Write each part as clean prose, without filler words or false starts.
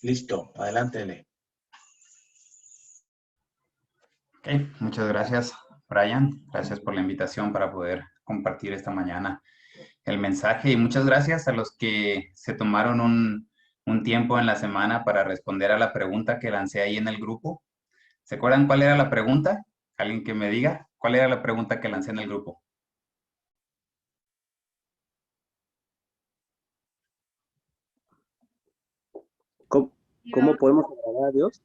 Listo, adelante, L. Ok, muchas gracias, Brian. Gracias por la invitación para poder compartir esta mañana el mensaje y muchas gracias a los que se tomaron un tiempo en la semana para responder a la pregunta que lancé ahí en el grupo. ¿Se acuerdan cuál era la pregunta? ¿Alguien que me diga cuál era la pregunta que lancé en el grupo? ¿Cómo podemos agradar a Dios?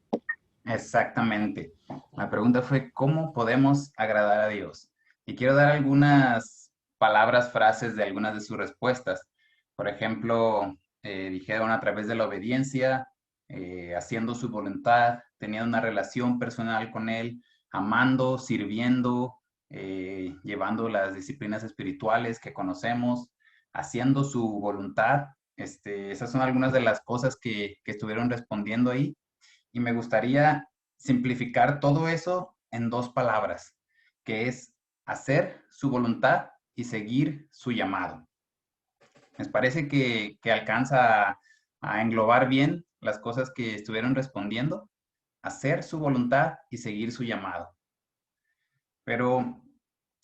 Exactamente. La pregunta fue, ¿cómo podemos agradar a Dios? Y quiero dar algunas palabras, frases de algunas de sus respuestas. Por ejemplo, dijeron a través de la obediencia, haciendo su voluntad, teniendo una relación personal con Él, amando, sirviendo, llevando las disciplinas espirituales que conocemos, haciendo su voluntad. Esas son algunas de las cosas que estuvieron respondiendo ahí. Y me gustaría simplificar todo eso en dos palabras, que es hacer su voluntad y seguir su llamado. ¿Les parece que alcanza a englobar bien las cosas que estuvieron respondiendo? Hacer su voluntad y seguir su llamado. Pero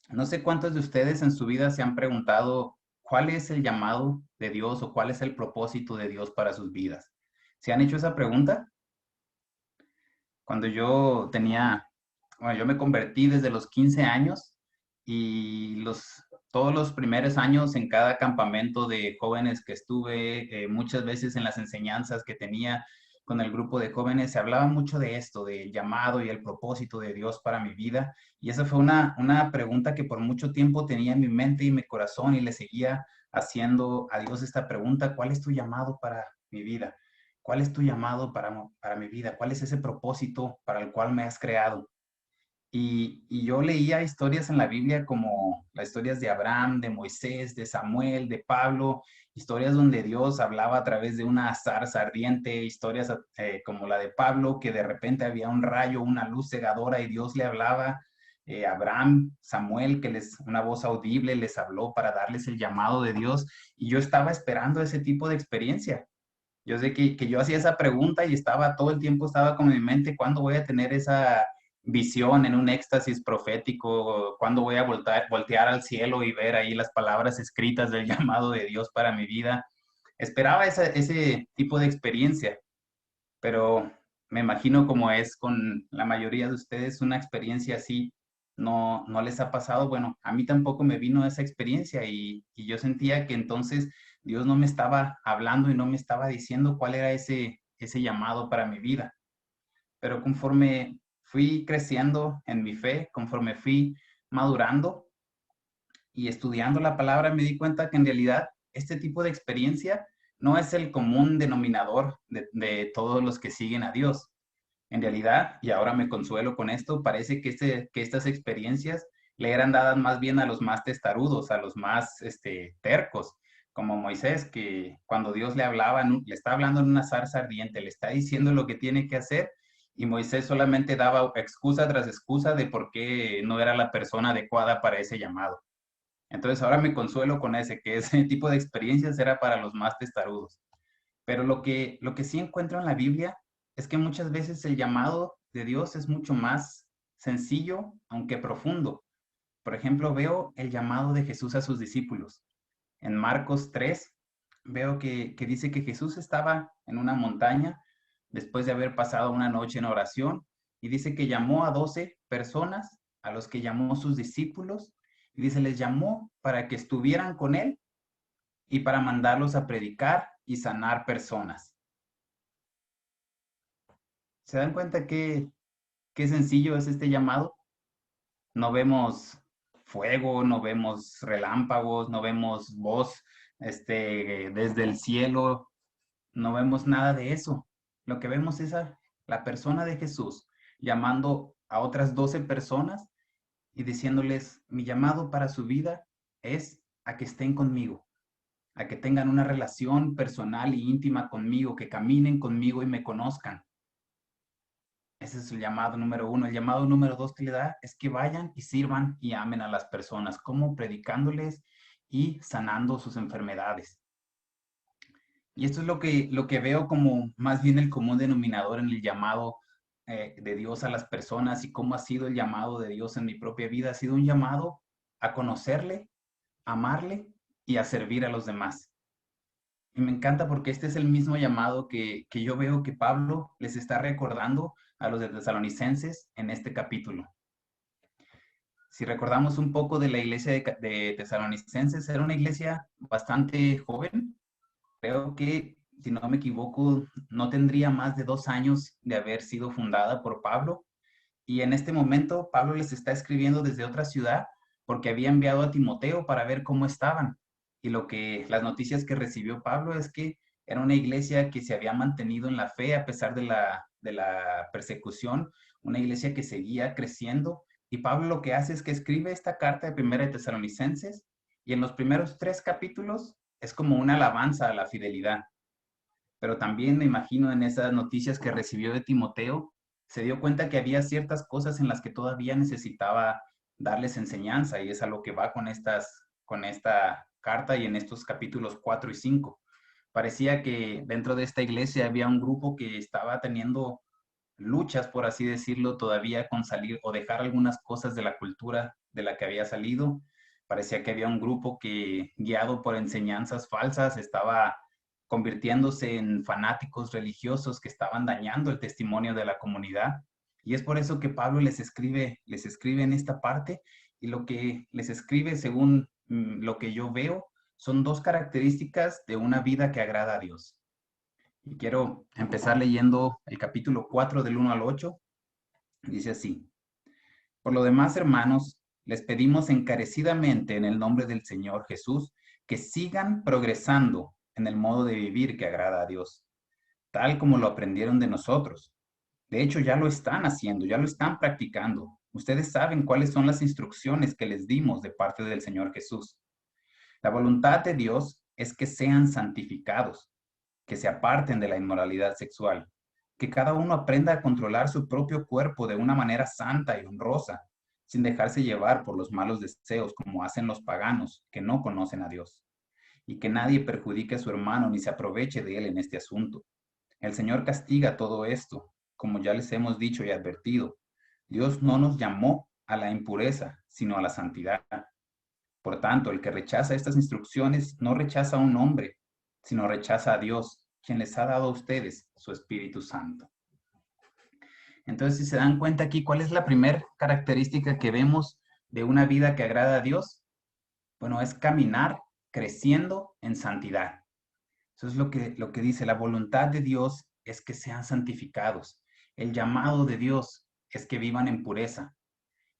no sé cuántos de ustedes en su vida se han preguntado cuál es el llamado de Dios o cuál es el propósito de Dios para sus vidas. ¿Se han hecho esa pregunta? Cuando yo tenía, bueno, yo me convertí desde los 15 años y todos los primeros años en cada campamento de jóvenes que estuve, muchas veces en las enseñanzas que tenía con el grupo de jóvenes, se hablaba mucho de esto, del llamado y el propósito de Dios para mi vida. Y esa fue una pregunta que por mucho tiempo tenía en mi mente y mi corazón y le seguía haciendo a Dios esta pregunta, ¿cuál es tu llamado para mi vida? ¿Cuál es tu llamado para mi vida? ¿Cuál es ese propósito para el cual me has creado? Y yo leía historias en la Biblia como las historias de Abraham, de Moisés, de Samuel, de Pablo, historias donde Dios hablaba a través de una zarza ardiente, historias como la de Pablo, que de repente había un rayo, una luz cegadora y Dios le hablaba. Abraham, Samuel, una voz audible les habló para darles el llamado de Dios. Y yo estaba esperando ese tipo de experiencia. Yo sé que yo hacía esa pregunta y todo el tiempo estaba con mi mente, ¿cuándo voy a tener esa visión en un éxtasis profético? ¿Cuándo voy a voltear al cielo y ver ahí las palabras escritas del llamado de Dios para mi vida? Esperaba ese tipo de experiencia, pero me imagino como es con la mayoría de ustedes, una experiencia así no les ha pasado. Bueno, a mí tampoco me vino esa experiencia y yo sentía que entonces Dios no me estaba hablando y no me estaba diciendo cuál era ese llamado para mi vida. Pero conforme fui creciendo en mi fe, conforme fui madurando y estudiando la palabra, me di cuenta que en realidad este tipo de experiencia no es el común denominador de todos los que siguen a Dios. En realidad, y ahora me consuelo con esto, parece que estas experiencias le eran dadas más bien a los más testarudos, a los más tercos, como Moisés, que cuando Dios le hablaba, le está hablando en una zarza ardiente, le está diciendo lo que tiene que hacer, y Moisés solamente daba excusa tras excusa de por qué no era la persona adecuada para ese llamado. Entonces ahora me consuelo con que ese tipo de experiencias era para los más testarudos. Pero lo que sí encuentro en la Biblia es que muchas veces el llamado de Dios es mucho más sencillo, aunque profundo. Por ejemplo, veo el llamado de Jesús a sus discípulos. En Marcos 3, veo que dice que Jesús estaba en una montaña después de haber pasado una noche en oración y dice que llamó a 12 personas, a los que llamó sus discípulos, y dice, les llamó para que estuvieran con él y para mandarlos a predicar y sanar personas. ¿Se dan cuenta qué sencillo es este llamado? No vemos fuego, no vemos relámpagos, no vemos voz desde el cielo, no vemos nada de eso. Lo que vemos es a la persona de Jesús llamando a otras 12 personas y diciéndoles, mi llamado para su vida es a que estén conmigo, a que tengan una relación personal e íntima conmigo, que caminen conmigo y me conozcan. Ese es el llamado número uno. El llamado número dos que le da es que vayan y sirvan y amen a las personas, como predicándoles y sanando sus enfermedades. Y esto es lo que veo como más bien el común denominador en el llamado de Dios a las personas y cómo ha sido el llamado de Dios en mi propia vida. Ha sido un llamado a conocerle, amarle y a servir a los demás. Y me encanta porque este es el mismo llamado que yo veo que Pablo les está recordando a los de Tesalonicenses en este capítulo. Si recordamos un poco de la iglesia de Tesalonicenses, era una iglesia bastante joven. Creo que, si no me equivoco, no tendría más de 2 años de haber sido fundada por Pablo. Y en este momento Pablo les está escribiendo desde otra ciudad porque había enviado a Timoteo para ver cómo estaban. Y las noticias que recibió Pablo es que era una iglesia que se había mantenido en la fe a pesar de la persecución, una iglesia que seguía creciendo. Y Pablo lo que hace es que escribe esta carta de Primera de Tesalonicenses y en los primeros 3 capítulos es como una alabanza a la fidelidad. Pero también me imagino en esas noticias que recibió de Timoteo, se dio cuenta que había ciertas cosas en las que todavía necesitaba darles enseñanza y es a lo que va con esta carta y en estos capítulos 4 y 5. Parecía que dentro de esta iglesia había un grupo que estaba teniendo luchas, por así decirlo, todavía con salir o dejar algunas cosas de la cultura de la que había salido. Parecía que había un grupo que, guiado por enseñanzas falsas, estaba convirtiéndose en fanáticos religiosos que estaban dañando el testimonio de la comunidad. Y es por eso que Pablo les escribe en esta parte y lo que les escribe, según lo que yo veo, son 2 características de una vida que agrada a Dios. Y quiero empezar leyendo el capítulo 4 del 1 al 8. Dice así: Por lo demás, hermanos, les pedimos encarecidamente en el nombre del Señor Jesús que sigan progresando en el modo de vivir que agrada a Dios, tal como lo aprendieron de nosotros. De hecho, ya lo están haciendo, ya lo están practicando. Ustedes saben cuáles son las instrucciones que les dimos de parte del Señor Jesús. La voluntad de Dios es que sean santificados, que se aparten de la inmoralidad sexual, que cada uno aprenda a controlar su propio cuerpo de una manera santa y honrosa, sin dejarse llevar por los malos deseos como hacen los paganos que no conocen a Dios, y que nadie perjudique a su hermano ni se aproveche de él en este asunto. El Señor castiga todo esto, como ya les hemos dicho y advertido. Dios no nos llamó a la impureza, sino a la santidad. Por tanto, el que rechaza estas instrucciones no rechaza a un hombre, sino rechaza a Dios, quien les ha dado a ustedes su Espíritu Santo. Entonces, si se dan cuenta aquí, ¿cuál es la primera característica que vemos de una vida que agrada a Dios? Bueno, es caminar creciendo en santidad. Eso es lo que dice, la voluntad de Dios es que sean santificados. El llamado de Dios es que vivan en pureza.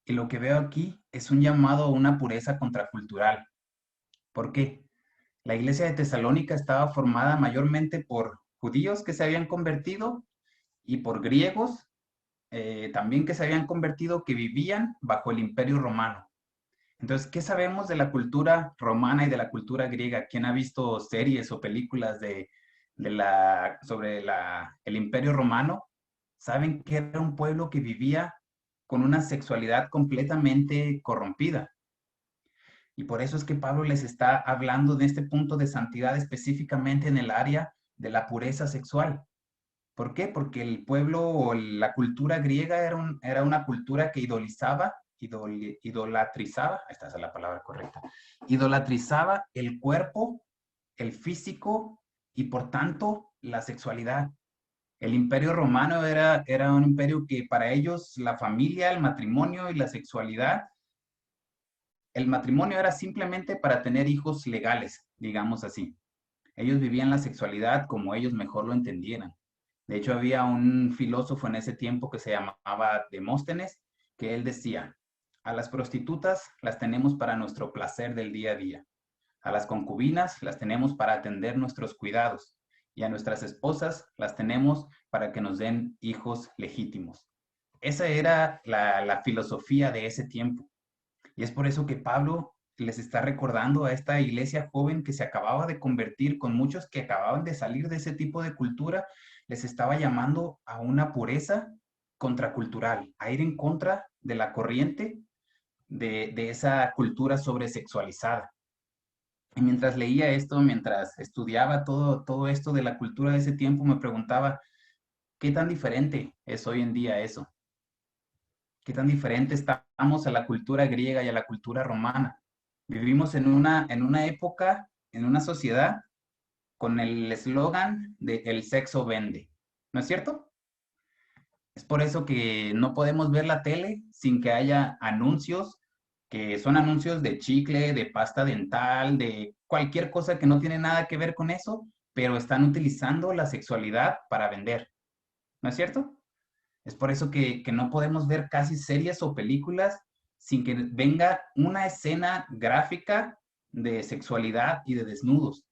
Y lo que veo aquí es un llamado a una pureza contracultural. ¿Por qué? La iglesia de Tesalónica estaba formada mayormente por judíos que se habían convertido y por griegos también que se habían convertido que vivían bajo el imperio romano. Entonces, ¿qué sabemos de la cultura romana y de la cultura griega? ¿Quién ha visto series o películas sobre el imperio romano? Saben que era un pueblo que vivía con una sexualidad completamente corrompida. Y por eso es que Pablo les está hablando de este punto de santidad específicamente en el área de la pureza sexual. ¿Por qué? Porque el pueblo o la cultura griega era una cultura que idolatrizaba, esta es la palabra correcta, idolatrizaba el cuerpo, el físico y por tanto la sexualidad. El imperio romano era un imperio que para ellos la familia, el matrimonio y la sexualidad, el matrimonio era simplemente para tener hijos legales, digamos así. Ellos vivían la sexualidad como ellos mejor lo entendieran. De hecho, había un filósofo en ese tiempo que se llamaba Demóstenes, que él decía, a las prostitutas las tenemos para nuestro placer del día a día, a las concubinas las tenemos para atender nuestros cuidados y a nuestras esposas las tenemos para que nos den hijos legítimos. Esa era la filosofía de ese tiempo. Y es por eso que Pablo les está recordando a esta iglesia joven que se acababa de convertir, con muchos que acababan de salir de ese tipo de cultura, les estaba llamando a una pureza contracultural, a ir en contra de la corriente de esa cultura sobresexualizada. Y mientras leía esto, mientras estudiaba todo esto de la cultura de ese tiempo, me preguntaba, ¿qué tan diferente es hoy en día eso? ¿Qué tan diferente estamos a la cultura griega y a la cultura romana? Vivimos en una época, en una sociedad con el eslogan de el sexo vende, ¿no es cierto? Es por eso que no podemos ver la tele sin que haya anuncios, que son anuncios de chicle, de pasta dental, de cualquier cosa que no tiene nada que ver con eso, pero están utilizando la sexualidad para vender, ¿no es cierto? Es por eso que no podemos ver casi series o películas sin que venga una escena gráfica de sexualidad y de desnudos.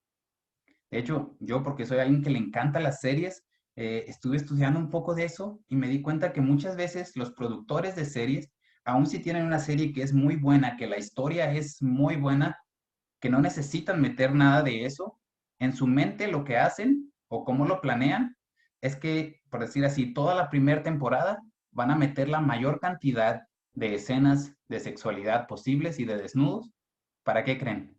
De hecho, yo porque soy alguien que le encanta las series, estuve estudiando un poco de eso y me di cuenta que muchas veces los productores de series, aun si tienen una serie que es muy buena, que la historia es muy buena, que no necesitan meter nada de eso, en su mente lo que hacen o cómo lo planean es que, por decir así, toda la primera temporada van a meter la mayor cantidad de escenas de sexualidad posibles y de desnudos. ¿Para qué creen?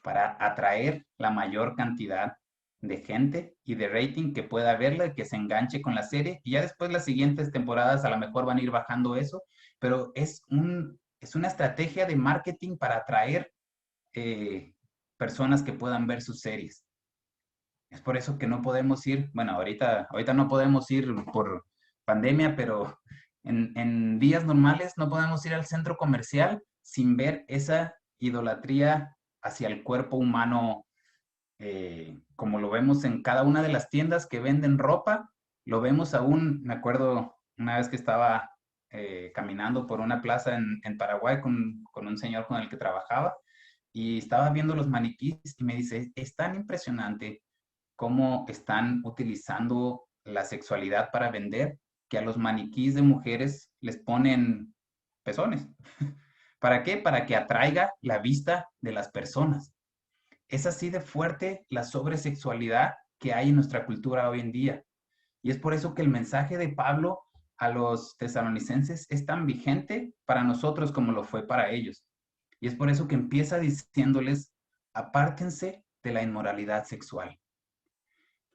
Para atraer la mayor cantidad de gente y de rating que pueda verla y que se enganche con la serie. Y ya después las siguientes temporadas a lo mejor van a ir bajando eso, pero es una estrategia de marketing para atraer eh, personas que puedan ver sus series. Es por eso que no podemos ir, bueno, ahorita no podemos ir por pandemia, pero en días normales no podemos ir al centro comercial sin ver esa idolatría hacia el cuerpo humano, como lo vemos en cada una de las tiendas que venden ropa, lo vemos aún, me acuerdo una vez que estaba caminando por una plaza en Paraguay con un señor con el que trabajaba y estaba viendo los maniquís y me dice, es tan impresionante cómo están utilizando la sexualidad para vender que a los maniquís de mujeres les ponen pezones. ¿Para qué? Para que atraiga la vista de las personas. Es así de fuerte la sobresexualidad que hay en nuestra cultura hoy en día. Y es por eso que el mensaje de Pablo a los tesalonicenses es tan vigente para nosotros como lo fue para ellos. Y es por eso que empieza diciéndoles, apártense de la inmoralidad sexual.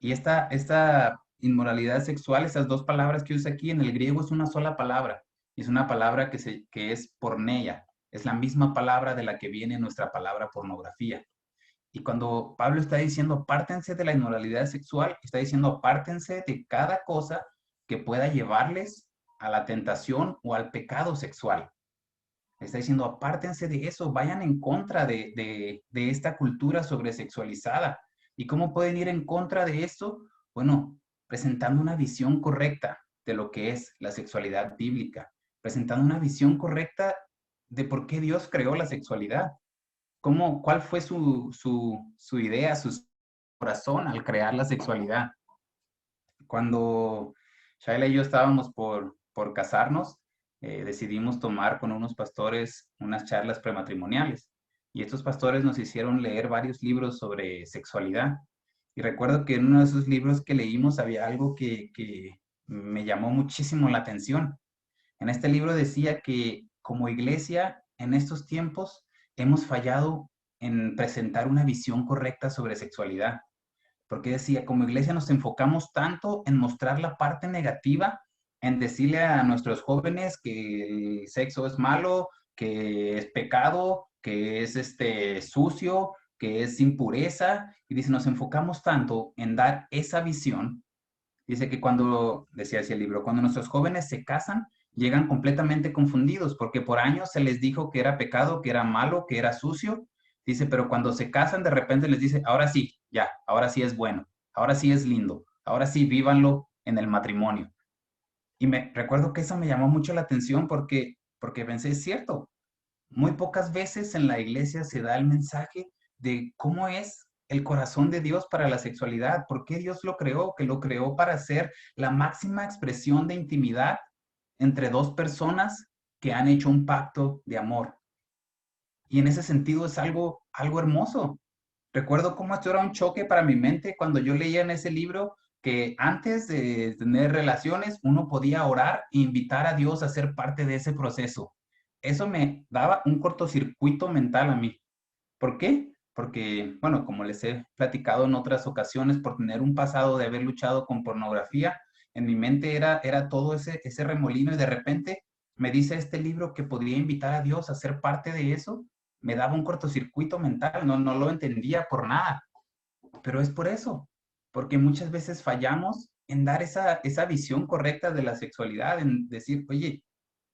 Y esta inmoralidad sexual, esas dos palabras que usa aquí en el griego es una sola palabra. Y es una palabra que es porneia. Es la misma palabra de la que viene nuestra palabra pornografía. Y cuando Pablo está diciendo apártense de la inmoralidad sexual, está diciendo apártense de cada cosa que pueda llevarles a la tentación o al pecado sexual. Está diciendo apártense de eso, vayan en contra de esta cultura sobresexualizada. ¿Y cómo pueden ir en contra de esto? Bueno, presentando una visión correcta de lo que es la sexualidad bíblica, presentando una visión correcta de por qué Dios creó la sexualidad. ¿Cuál fue su idea, su corazón al crear la sexualidad? Cuando Shaila y yo estábamos por casarnos, decidimos tomar con unos pastores unas charlas prematrimoniales. Y estos pastores nos hicieron leer varios libros sobre sexualidad. Y recuerdo que en uno de esos libros que leímos había algo que me llamó muchísimo la atención. En este libro decía que como iglesia en estos tiempos hemos fallado en presentar una visión correcta sobre sexualidad, porque decía, como iglesia nos enfocamos tanto en mostrar la parte negativa, en decirle a nuestros jóvenes que el sexo es malo, que es pecado, que es sucio, que es impureza, y dice, nos enfocamos tanto en dar esa visión. Dice que cuando, decía así el libro, cuando nuestros jóvenes se casan, llegan completamente confundidos, porque por años se les dijo que era pecado, que era malo, que era sucio. Dice, pero cuando se casan, de repente les dice, ahora sí, ya, ahora sí es bueno, ahora sí es lindo, ahora sí vívanlo en el matrimonio. Y me recuerdo que eso me llamó mucho la atención porque pensé, es cierto, muy pocas veces en la iglesia se da el mensaje de cómo es el corazón de Dios para la sexualidad, por qué Dios lo creó, que lo creó para ser la máxima expresión de intimidad entre dos personas que han hecho un pacto de amor. Y en ese sentido es algo hermoso. Recuerdo cómo esto era un choque para mi mente cuando yo leía en ese libro que antes de tener relaciones uno podía orar e invitar a Dios a ser parte de ese proceso. Eso me daba un cortocircuito mental a mí. ¿Por qué? Porque, bueno, como les he platicado en otras ocasiones, por tener un pasado de haber luchado con pornografía, en mi mente era todo ese remolino y de repente me dice este libro que podría invitar a Dios a ser parte de eso. Me daba un cortocircuito mental, no lo entendía por nada. Pero es por eso, porque muchas veces fallamos en dar esa visión correcta de la sexualidad, en decir, oye,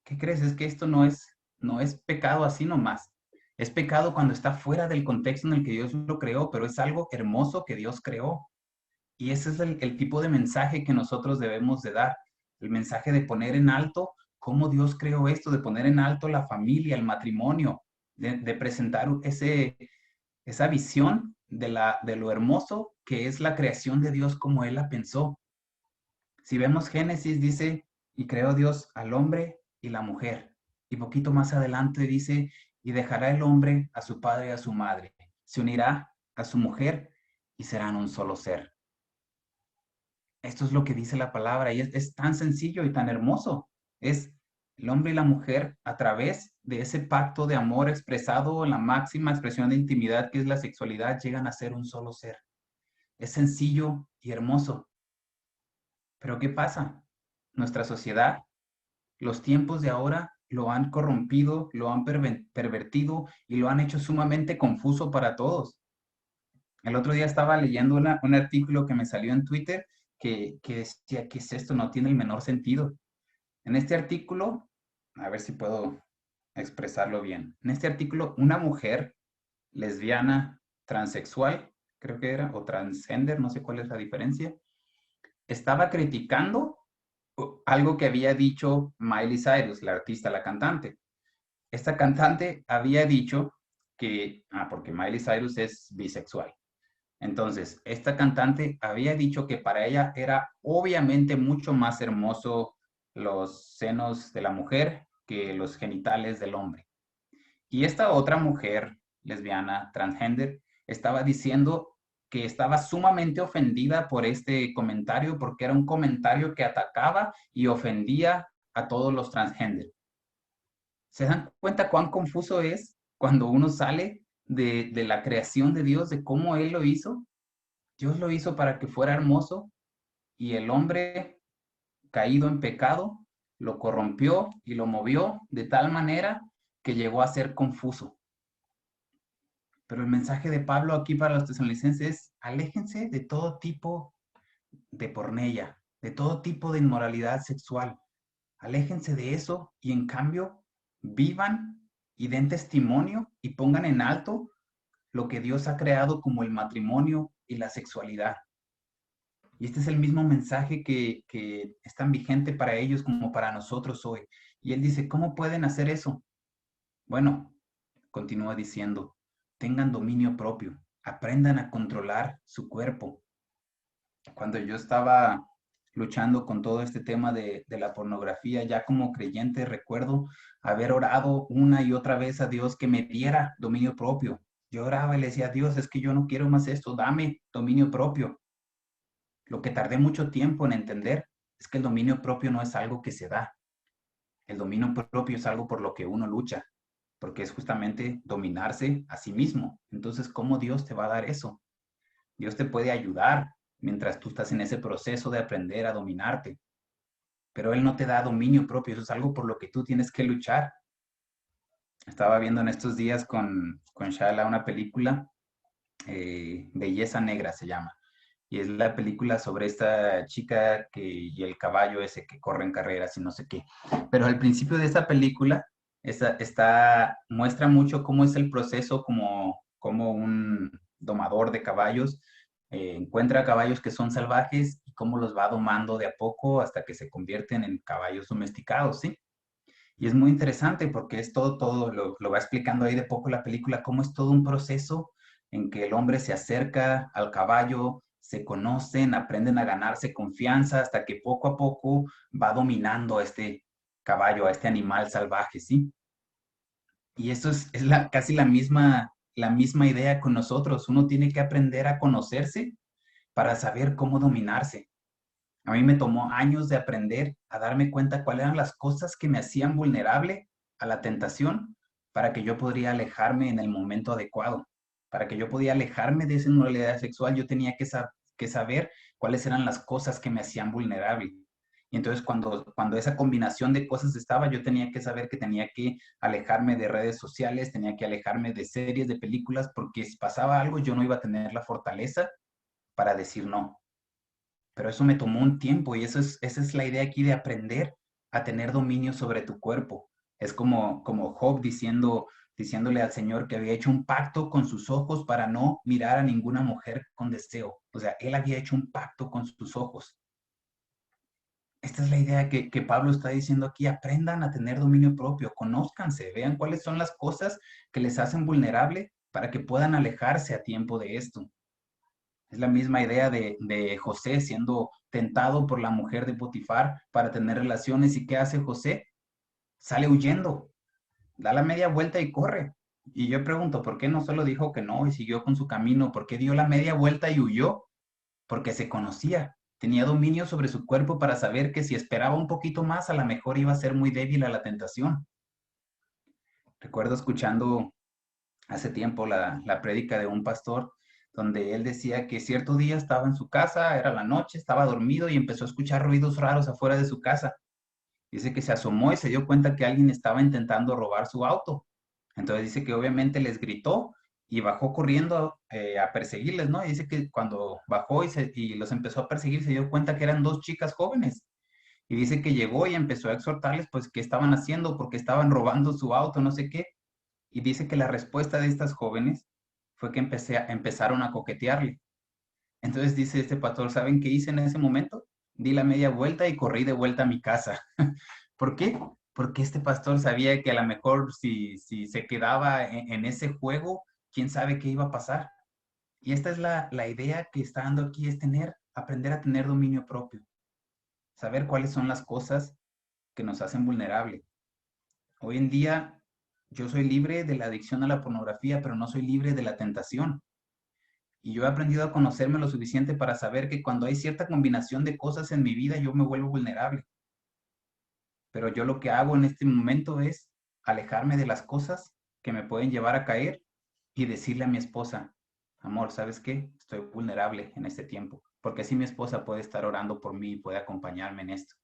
¿qué crees? Es que esto no es pecado así nomás. Es pecado cuando está fuera del contexto en el que Dios lo creó, pero es algo hermoso que Dios creó. Y ese es el tipo de mensaje que nosotros debemos de dar. El mensaje de poner en alto cómo Dios creó esto, de poner en alto la familia, el matrimonio, de presentar esa visión de lo hermoso que es la creación de Dios como Él la pensó. Si vemos Génesis, dice, y creó Dios al hombre y la mujer. Y poquito más adelante dice, y dejará el hombre a su padre y a su madre. Se unirá a su mujer y serán un solo ser. Esto es lo que dice la palabra y es tan sencillo y tan hermoso. Es el hombre y la mujer a través de ese pacto de amor expresado en la máxima expresión de intimidad que es la sexualidad, llegan a ser un solo ser. Es sencillo y hermoso. Pero ¿qué pasa? Nuestra sociedad, los tiempos de ahora lo han corrompido, lo han pervertido y lo han hecho sumamente confuso para todos. El otro día estaba leyendo un artículo que me salió en Twitter que decía, ¿qué es esto? No tiene el menor sentido. En este artículo, a ver si puedo expresarlo bien. En este artículo, una mujer lesbiana, transexual, creo que era, o transgender, no sé cuál es la diferencia, estaba criticando algo que había dicho Miley Cyrus, la artista, la cantante. Esta cantante había dicho porque Miley Cyrus es bisexual. Entonces, esta cantante había dicho que para ella era obviamente mucho más hermoso los senos de la mujer que los genitales del hombre. Y esta otra mujer lesbiana, transgender, estaba diciendo que estaba sumamente ofendida por este comentario porque era un comentario que atacaba y ofendía a todos los transgender. ¿Se dan cuenta cuán confuso es cuando uno sale de la creación de Dios, de cómo Él lo hizo? Dios lo hizo para que fuera hermoso y el hombre caído en pecado lo corrompió y lo movió de tal manera que llegó a ser confuso. Pero el mensaje de Pablo aquí para los tesalonicenses es, aléjense de todo tipo de pornella, de todo tipo de inmoralidad sexual. Aléjense de eso y en cambio vivan y den testimonio y pongan en alto lo que Dios ha creado como el matrimonio y la sexualidad. Y este es el mismo mensaje que es tan vigente para ellos como para nosotros hoy. Y él dice, ¿cómo pueden hacer eso? Bueno, continúa diciendo, tengan dominio propio, aprendan a controlar su cuerpo. Cuando yo estaba luchando con todo este tema de la pornografía, ya como creyente recuerdo haber orado una y otra vez a Dios que me diera dominio propio. Yo oraba y le decía, Dios, es que yo no quiero más esto, dame dominio propio. Lo que tardé mucho tiempo en entender es que el dominio propio no es algo que se da. El dominio propio es algo por lo que uno lucha, porque es justamente dominarse a sí mismo. Entonces, ¿cómo Dios te va a dar eso? Dios te puede ayudar mientras tú estás en ese proceso de aprender a dominarte, pero Él no te da dominio propio, eso es algo por lo que tú tienes que luchar. Estaba viendo en estos días con Shala una película, Belleza Negra se llama, y es la película sobre esta chica y el caballo ese que corre en carreras y no sé qué. Pero al principio de esta película muestra mucho cómo es el proceso como un domador de caballos encuentra caballos que son salvajes y cómo los va domando de a poco hasta que se convierten en caballos domesticados, ¿sí? Y es muy interesante porque es todo lo va explicando ahí de poco la película, cómo es todo un proceso en que el hombre se acerca al caballo, se conocen, aprenden a ganarse confianza hasta que poco a poco va dominando a este caballo, a este animal salvaje, ¿sí? Y eso es casi la misma idea con nosotros. Uno tiene que aprender a conocerse para saber cómo dominarse. A mí me tomó años de aprender a darme cuenta cuáles eran las cosas que me hacían vulnerable a la tentación para que yo podría alejarme en el momento adecuado. para que yo podía alejarme de esa inmoralidad sexual, yo tenía que saber cuáles eran las cosas que me hacían vulnerable. Y entonces cuando esa combinación de cosas estaba, yo tenía que saber que tenía que alejarme de redes sociales, tenía que alejarme de series, de películas, porque si pasaba algo, yo no iba a tener la fortaleza para decir no. Pero eso me tomó un tiempo y esa es la idea aquí de aprender a tener dominio sobre tu cuerpo. Es como Job diciéndole al Señor que había hecho un pacto con sus ojos para no mirar a ninguna mujer con deseo. O sea, él había hecho un pacto con sus ojos. Esta es la idea que Pablo está diciendo aquí. Aprendan a tener dominio propio, conózcanse, vean cuáles son las cosas que les hacen vulnerable para que puedan alejarse a tiempo de esto. Es la misma idea de José siendo tentado por la mujer de Potifar para tener relaciones. ¿Y qué hace José? Sale huyendo, da la media vuelta y corre. Y yo pregunto, ¿por qué no solo dijo que no y siguió con su camino? ¿Por qué dio la media vuelta y huyó? Porque se conocía, tenía dominio sobre su cuerpo para saber que si esperaba un poquito más, a lo mejor iba a ser muy débil a la tentación. Recuerdo escuchando hace tiempo la prédica de un pastor donde él decía que cierto día estaba en su casa, era la noche, estaba dormido y empezó a escuchar ruidos raros afuera de su casa. Dice que se asomó y se dio cuenta que alguien estaba intentando robar su auto. Entonces dice que obviamente les gritó y bajó corriendo a perseguirles, ¿no? Y dice que cuando bajó y los empezó a perseguir, se dio cuenta que eran dos chicas jóvenes. Y dice que llegó y empezó a exhortarles, pues, qué estaban haciendo, porque estaban robando su auto, no sé qué. Y dice que la respuesta de estas jóvenes fue que empezaron a coquetearle. Entonces dice este pastor, ¿saben qué hice en ese momento? Di la media vuelta y corrí de vuelta a mi casa. ¿Por qué? Porque este pastor sabía que a lo mejor si se quedaba en ese juego, quién sabe qué iba a pasar. Y esta es la idea que está dando aquí, es aprender a tener dominio propio, saber cuáles son las cosas que nos hacen vulnerables. Hoy en día yo soy libre de la adicción a la pornografía, pero no soy libre de la tentación. Y yo he aprendido a conocerme lo suficiente para saber que cuando hay cierta combinación de cosas en mi vida, yo me vuelvo vulnerable. Pero yo lo que hago en este momento es alejarme de las cosas que me pueden llevar a caer y decirle a mi esposa, amor, ¿sabes qué? Estoy vulnerable en este tiempo, porque así mi esposa puede estar orando por mí y puede acompañarme en esto.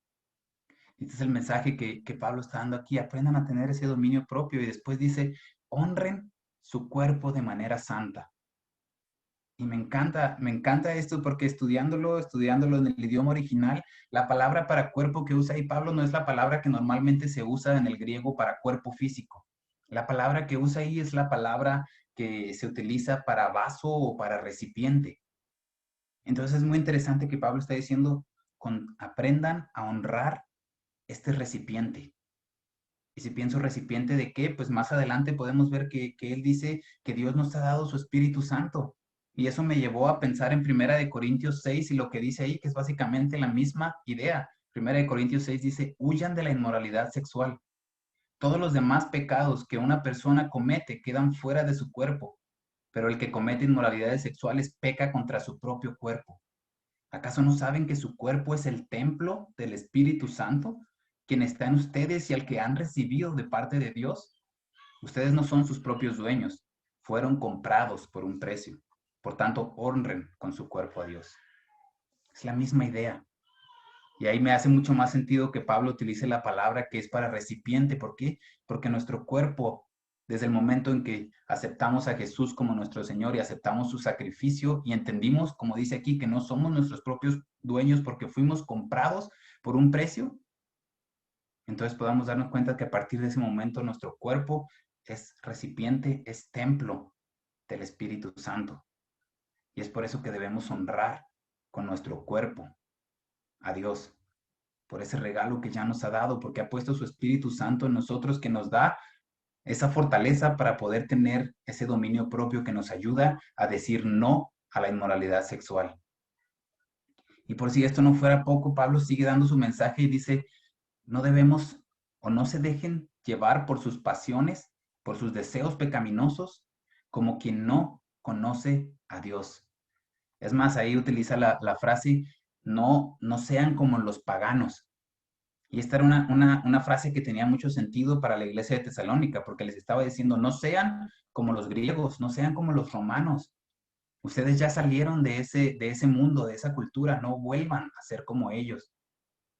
Este es el mensaje que Pablo está dando aquí. Aprendan a tener ese dominio propio y después dice, honren su cuerpo de manera santa. Y me encanta esto porque estudiándolo en el idioma original, la palabra para cuerpo que usa ahí Pablo no es la palabra que normalmente se usa en el griego para cuerpo físico. La palabra que usa ahí es la palabra que se utiliza para vaso o para recipiente. Entonces es muy interesante que Pablo está diciendo, aprendan a honrar este recipiente. Y si pienso recipiente de qué, pues más adelante podemos ver que él dice que Dios nos ha dado su Espíritu Santo. Y eso me llevó a pensar en Primera de Corintios 6 y lo que dice ahí, que es básicamente la misma idea. Primera de Corintios 6 dice, huyan de la inmoralidad sexual. Todos los demás pecados que una persona comete quedan fuera de su cuerpo, pero el que comete inmoralidades sexuales peca contra su propio cuerpo. ¿Acaso no saben que su cuerpo es el templo del Espíritu Santo, quien está en ustedes y al que han recibido de parte de Dios? Ustedes no son sus propios dueños, fueron comprados por un precio. Por tanto, honren con su cuerpo a Dios. Es la misma idea. Y ahí me hace mucho más sentido que Pablo utilice la palabra que es para recipiente. ¿Por qué? Porque nuestro cuerpo, desde el momento en que aceptamos a Jesús como nuestro Señor y aceptamos su sacrificio y entendimos, como dice aquí, que no somos nuestros propios dueños porque fuimos comprados por un precio, entonces podamos darnos cuenta que a partir de ese momento nuestro cuerpo es recipiente, es templo del Espíritu Santo. Y es por eso que debemos honrar con nuestro cuerpo a Dios, por ese regalo que ya nos ha dado, porque ha puesto su Espíritu Santo en nosotros que nos da esa fortaleza para poder tener ese dominio propio que nos ayuda a decir no a la inmoralidad sexual. Y por si esto no fuera poco, Pablo sigue dando su mensaje y dice, no debemos o no se dejen llevar por sus pasiones, por sus deseos pecaminosos, como quien no conoce a Dios. Es más, ahí utiliza la frase, no sean como los paganos. Y esta era una frase que tenía mucho sentido para la iglesia de Tesalónica, porque les estaba diciendo, no sean como los griegos, no sean como los romanos. Ustedes ya salieron de ese mundo, de esa cultura, no vuelvan a ser como ellos.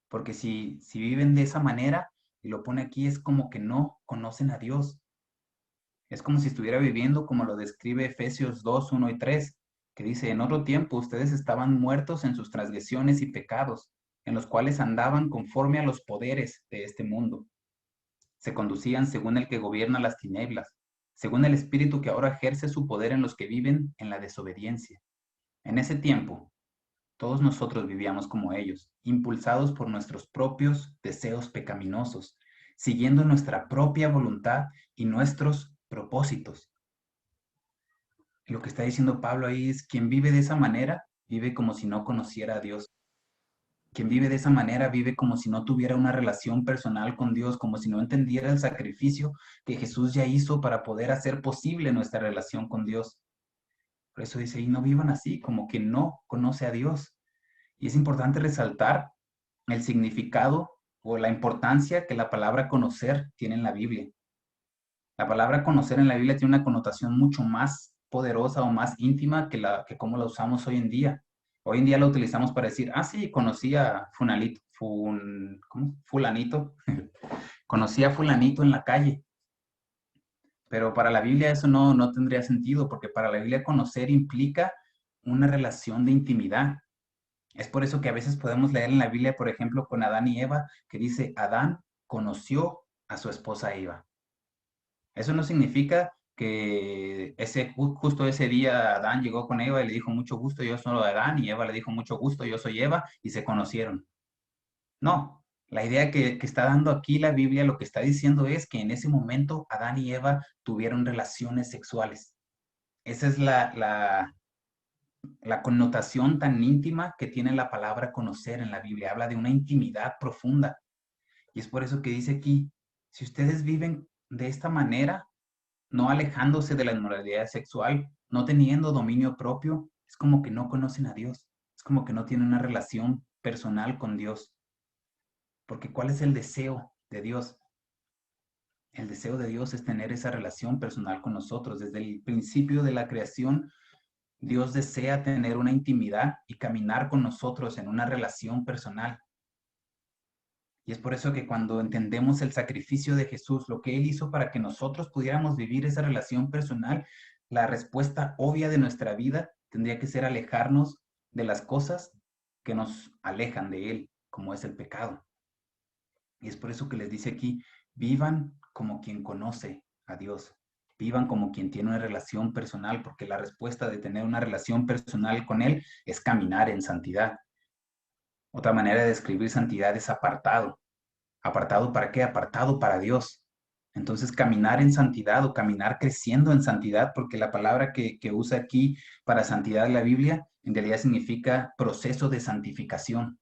Porque si viven de esa manera, y lo pone aquí, es como que no conocen a Dios. Es como si estuviera viviendo como lo describe Efesios 2, 1 y 3, que dice, en otro tiempo ustedes estaban muertos en sus transgresiones y pecados, en los cuales andaban conforme a los poderes de este mundo. Se conducían según el que gobierna las tinieblas, según el espíritu que ahora ejerce su poder en los que viven en la desobediencia. En ese tiempo, todos nosotros vivíamos como ellos, impulsados por nuestros propios deseos pecaminosos, siguiendo nuestra propia voluntad y nuestros propósitos. Lo que está diciendo Pablo ahí es, quien vive de esa manera, vive como si no conociera a Dios. Quien vive de esa manera vive como si no tuviera una relación personal con Dios, como si no entendiera el sacrificio que Jesús ya hizo para poder hacer posible nuestra relación con Dios. Por eso dice, y no vivan así, como que no conoce a Dios. Y es importante resaltar el significado o la importancia que la palabra conocer tiene en la Biblia. La palabra conocer en la Biblia tiene una connotación mucho más poderosa o más íntima que cómo la usamos hoy en día. Hoy en día la utilizamos para decir, ah, sí, conocí a ¿cómo? Fulanito, conocí a fulanito en la calle. Pero para la Biblia eso no tendría sentido, porque para la Biblia conocer implica una relación de intimidad. Es por eso que a veces podemos leer en la Biblia, por ejemplo, con Adán y Eva, que dice, Adán conoció a su esposa Eva. Eso no significa que justo ese día Adán llegó con Eva y le dijo mucho gusto, yo soy Adán, y Eva le dijo mucho gusto, yo soy Eva, y se conocieron. No, la idea que está dando aquí la Biblia, lo que está diciendo es que en ese momento Adán y Eva tuvieron relaciones sexuales. Esa es la connotación tan íntima que tiene la palabra conocer en la Biblia. Habla de una intimidad profunda. Y es por eso que dice aquí, si ustedes viven de esta manera, no alejándose de la inmoralidad sexual, no teniendo dominio propio, es como que no conocen a Dios, es como que no tienen una relación personal con Dios. Porque ¿cuál es el deseo de Dios? El deseo de Dios es tener esa relación personal con nosotros. Desde el principio de la creación, Dios desea tener una intimidad y caminar con nosotros en una relación personal. Y es por eso que cuando entendemos el sacrificio de Jesús, lo que Él hizo para que nosotros pudiéramos vivir esa relación personal, la respuesta obvia de nuestra vida tendría que ser alejarnos de las cosas que nos alejan de Él, como es el pecado. Y es por eso que les dice aquí, vivan como quien conoce a Dios, vivan como quien tiene una relación personal, porque la respuesta de tener una relación personal con Él es caminar en santidad. Otra manera de describir santidad es apartado. ¿Apartado para qué? Apartado para Dios. Entonces, caminar en santidad o caminar creciendo en santidad, porque la palabra que usa aquí para santidad en la Biblia en realidad significa proceso de santificación.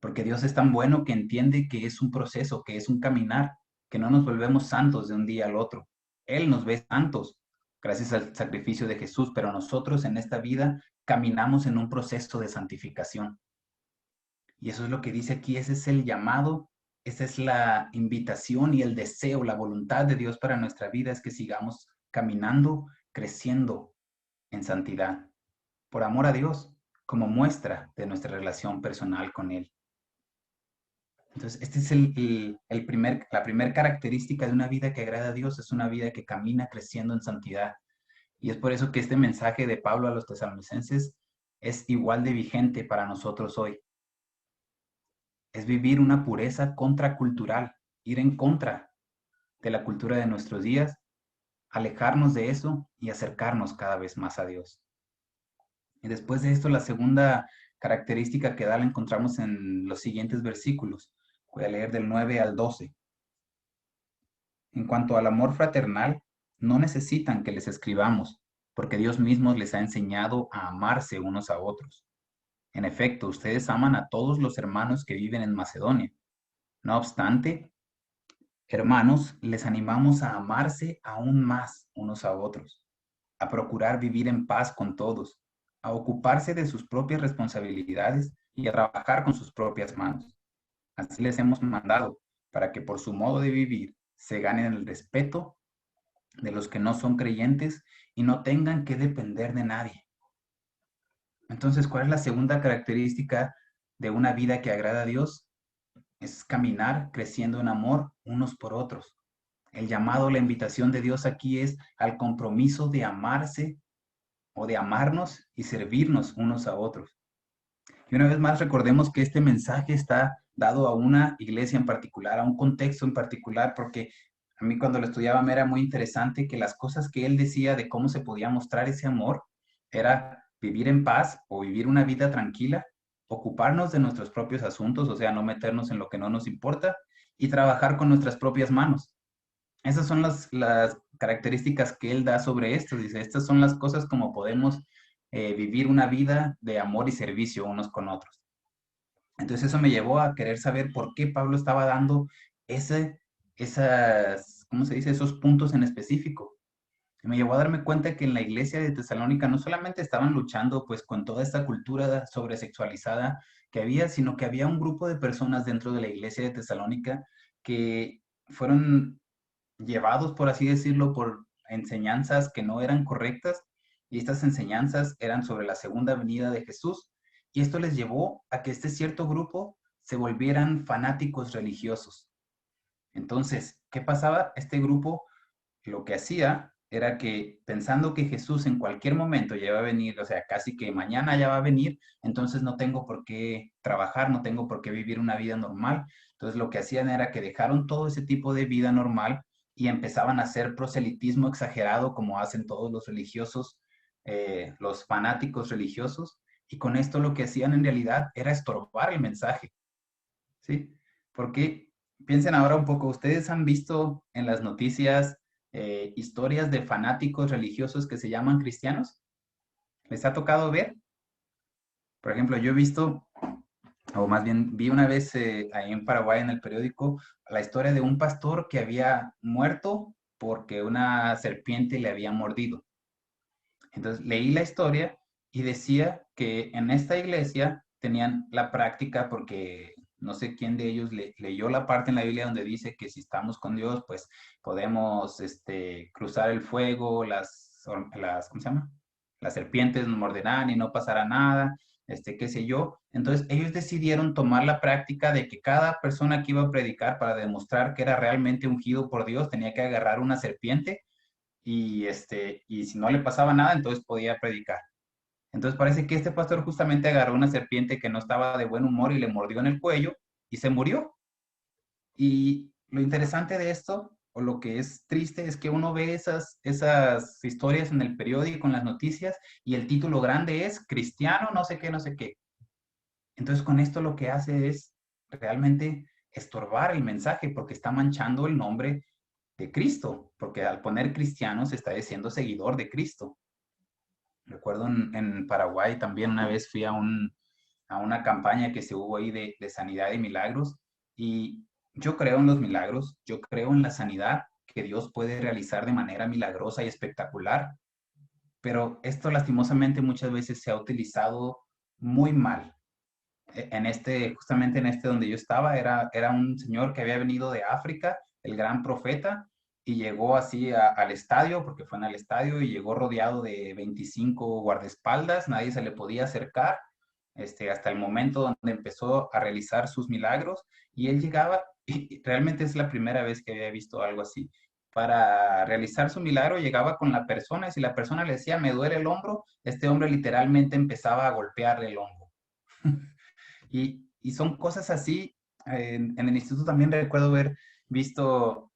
Porque Dios es tan bueno que entiende que es un proceso, que es un caminar, que no nos volvemos santos de un día al otro. Él nos ve santos gracias al sacrificio de Jesús, pero nosotros en esta vida caminamos en un proceso de santificación. Y eso es lo que dice aquí, ese es el llamado, esa es la invitación y el deseo, la voluntad de Dios para nuestra vida, es que sigamos caminando, creciendo en santidad, por amor a Dios, como muestra de nuestra relación personal con Él. Entonces, este es la primera característica de una vida que agrada a Dios, es una vida que camina creciendo en santidad. Y es por eso que este mensaje de Pablo a los tesalonicenses es igual de vigente para nosotros hoy. Es vivir una pureza contracultural, ir en contra de la cultura de nuestros días, alejarnos de eso y acercarnos cada vez más a Dios. Y después de esto, la segunda característica que da la encontramos en los siguientes versículos. Voy a leer del 9 al 12. En cuanto al amor fraternal, no necesitan que les escribamos, porque Dios mismo les ha enseñado a amarse unos a otros. En efecto, ustedes aman a todos los hermanos que viven en Macedonia. No obstante, hermanos, les animamos a amarse aún más unos a otros, a procurar vivir en paz con todos, a ocuparse de sus propias responsabilidades y a trabajar con sus propias manos. Así les hemos mandado, para que por su modo de vivir se ganen el respeto de los que no son creyentes y no tengan que depender de nadie. Entonces, ¿cuál es la segunda característica de una vida que agrada a Dios? Es caminar creciendo en amor unos por otros. El llamado, la invitación de Dios aquí es al compromiso de amarse o de amarnos y servirnos unos a otros. Y una vez más recordemos que este mensaje está dado a una iglesia en particular, a un contexto en particular, porque a mí cuando lo estudiaba me era muy interesante que las cosas que él decía de cómo se podía mostrar ese amor era vivir en paz o vivir una vida tranquila, ocuparnos de nuestros propios asuntos, o sea, no meternos en lo que no nos importa y trabajar con nuestras propias manos. Esas son las características que él da sobre esto. Dice, estas son las cosas como podemos vivir una vida de amor y servicio unos con otros. Entonces eso me llevó a querer saber por qué Pablo estaba dando ¿cómo se dice? Esos puntos en específico. Y me llevó a darme cuenta que en la iglesia de Tesalónica no solamente estaban luchando pues con toda esta cultura sobresexualizada que había, sino que había un grupo de personas dentro de la iglesia de Tesalónica que fueron llevados, por así decirlo, por enseñanzas que no eran correctas, y estas enseñanzas eran sobre la segunda venida de Jesús, y esto les llevó a que este cierto grupo se volvieran fanáticos religiosos. Entonces, ¿qué pasaba? Este grupo lo que hacía era que pensando que Jesús en cualquier momento ya va a venir, o sea, casi que mañana ya va a venir, entonces no tengo por qué trabajar, no tengo por qué vivir una vida normal. Entonces lo que hacían era que dejaron todo ese tipo de vida normal y empezaban a hacer proselitismo exagerado como hacen todos los religiosos, los fanáticos religiosos, y con esto lo que hacían en realidad era estorbar el mensaje, ¿sí? Porque piensen ahora un poco, ¿ustedes han visto en las noticias historias de fanáticos religiosos que se llaman cristianos? ¿Les ha tocado ver? Por ejemplo, yo he visto, o más bien vi una vez ahí en Paraguay en el periódico, la historia de un pastor que había muerto porque una serpiente le había mordido. Entonces leí la historia y decía que en esta iglesia tenían la práctica, porque no sé quién de ellos leyó la parte en la Biblia donde dice que si estamos con Dios, pues podemos cruzar el fuego, ¿cómo se llama? Las serpientes nos morderán y no pasará nada, qué sé yo. Entonces ellos decidieron tomar la práctica de que cada persona que iba a predicar para demostrar que era realmente ungido por Dios tenía que agarrar una serpiente y si no le pasaba nada, entonces podía predicar. Entonces parece que este pastor justamente agarró una serpiente que no estaba de buen humor y le mordió en el cuello y se murió. Y lo interesante de esto, o lo que es triste, es que uno ve esas historias en el periódico, en las noticias, y el título grande es Cristiano, no sé qué, no sé qué. Entonces con esto lo que hace es realmente estorbar el mensaje porque está manchando el nombre de Cristo, porque al poner cristiano se está diciendo seguidor de Cristo. Recuerdo en Paraguay también una vez fui a una campaña que se hubo ahí de sanidad y milagros, y yo creo en los milagros, yo creo en la sanidad que Dios puede realizar de manera milagrosa y espectacular, pero esto lastimosamente muchas veces se ha utilizado muy mal. Justamente en donde yo estaba, era un señor que había venido de África, el gran profeta, y llegó así al estadio, porque fue en el estadio, y llegó rodeado de 25 guardaespaldas, nadie se le podía acercar, hasta el momento donde empezó a realizar sus milagros, y él llegaba, y realmente es la primera vez que había visto algo así. Para realizar su milagro llegaba con la persona, y si la persona le decía, me duele el hombro, este hombre literalmente empezaba a golpearle el hombro. Y son cosas así. En el instituto también recuerdo haber visto,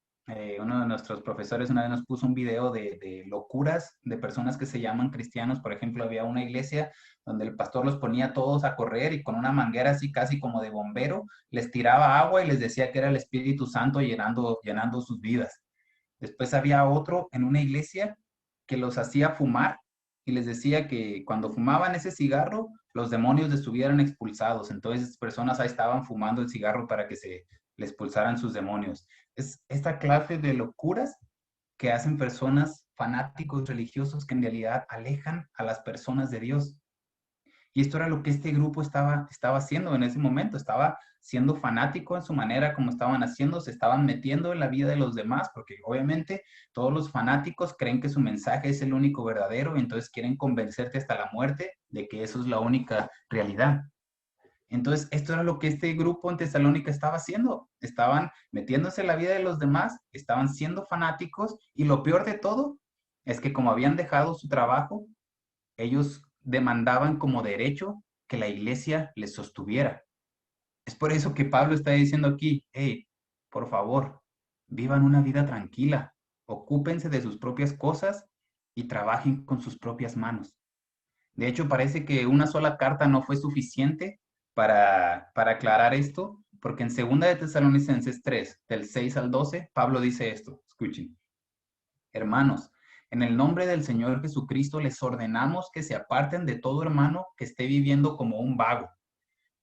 uno de nuestros profesores una vez nos puso un video de locuras de personas que se llaman cristianos. Por ejemplo, había una iglesia donde el pastor los ponía todos a correr y con una manguera así casi como de bombero les tiraba agua y les decía que era el Espíritu Santo llenando sus vidas. Después había otro en una iglesia que los hacía fumar y les decía que cuando fumaban ese cigarro, los demonios estuvieran expulsados. Entonces, esas personas ahí estaban fumando el cigarro para que se les expulsaran sus demonios. Es esta clase de locuras que hacen personas fanáticos religiosos que en realidad alejan a las personas de Dios. Y esto era lo que este grupo estaba haciendo en ese momento. Estaba siendo fanático en su manera como estaban haciendo, se estaban metiendo en la vida de los demás, porque obviamente todos los fanáticos creen que su mensaje es el único verdadero, y entonces quieren convencerte hasta la muerte de que eso es la única realidad. Entonces, esto era lo que este grupo en Tesalónica estaba haciendo. Estaban metiéndose en la vida de los demás, estaban siendo fanáticos, y lo peor de todo es que como habían dejado su trabajo, ellos demandaban como derecho que la iglesia les sostuviera. Es por eso que Pablo está diciendo aquí, hey, por favor, vivan una vida tranquila, ocúpense de sus propias cosas y trabajen con sus propias manos. De hecho, parece que una sola carta no fue suficiente para aclarar esto, porque en 2 de Tesalonicenses 3, del 6 al 12, Pablo dice esto, escuchen. Hermanos, en el nombre del Señor Jesucristo les ordenamos que se aparten de todo hermano que esté viviendo como un vago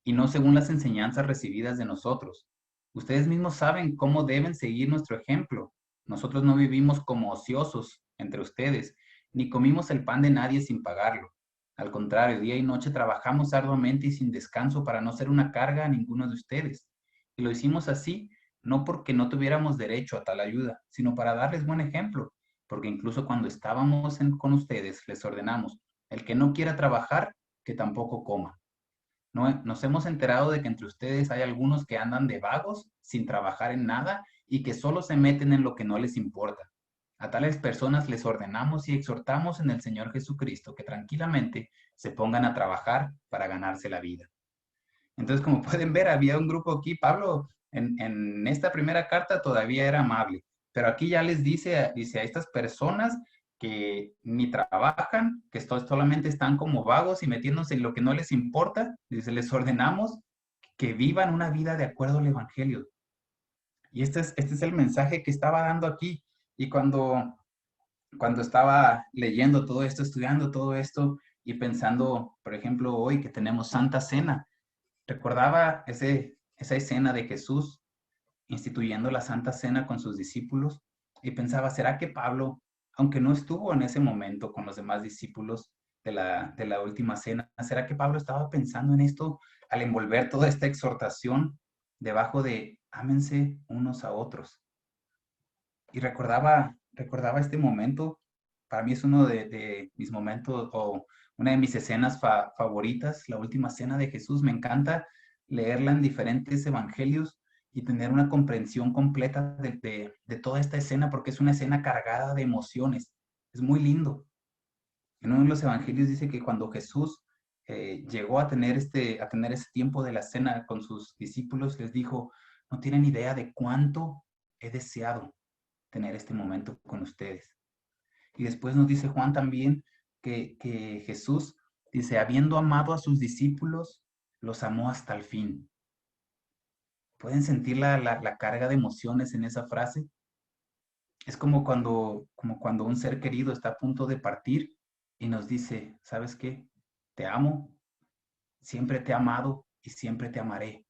y no según las enseñanzas recibidas de nosotros. Ustedes mismos saben cómo deben seguir nuestro ejemplo. Nosotros no vivimos como ociosos entre ustedes, ni comimos el pan de nadie sin pagarlo. Al contrario, día y noche trabajamos arduamente y sin descanso para no ser una carga a ninguno de ustedes. Y lo hicimos así, no porque no tuviéramos derecho a tal ayuda, sino para darles buen ejemplo, porque incluso cuando estábamos con ustedes les ordenamos, el que no quiera trabajar, que tampoco coma. Nos hemos enterado de que entre ustedes hay algunos que andan de vagos, sin trabajar en nada y que solo se meten en lo que no les importa. A tales personas les ordenamos y exhortamos en el Señor Jesucristo que tranquilamente se pongan a trabajar para ganarse la vida. Entonces, como pueden ver, había un grupo aquí. Pablo en esta primera carta todavía era amable, pero aquí ya les dice a estas personas que ni trabajan, que solamente están como vagos y metiéndose en lo que no les importa. Dice, les ordenamos que vivan una vida de acuerdo al Evangelio. Y este es el mensaje que estaba dando aquí. Y cuando estaba leyendo todo esto, estudiando todo esto y pensando, por ejemplo, hoy que tenemos Santa Cena, recordaba esa escena de Jesús instituyendo la Santa Cena con sus discípulos y pensaba, ¿será que Pablo, aunque no estuvo en ese momento con los demás discípulos de la última cena, ¿será que Pablo estaba pensando en esto al envolver toda esta exhortación debajo de ámense unos a otros? Y recordaba este momento, para mí es uno de mis momentos o una de mis escenas favoritas, la última cena de Jesús. Me encanta leerla en diferentes evangelios y tener una comprensión completa de toda esta escena, porque es una escena cargada de emociones. Es muy lindo. En uno de los evangelios dice que cuando Jesús llegó a tener ese tiempo de la cena con sus discípulos, les dijo, no tienen idea de cuánto he deseado tener este momento con ustedes. Y después nos dice Juan también que Jesús dice, habiendo amado a sus discípulos, los amó hasta el fin. ¿Pueden sentir la carga de emociones en esa frase? Es como cuando un ser querido está a punto de partir y nos dice, ¿sabes qué? Te amo, siempre te he amado y siempre te amaré.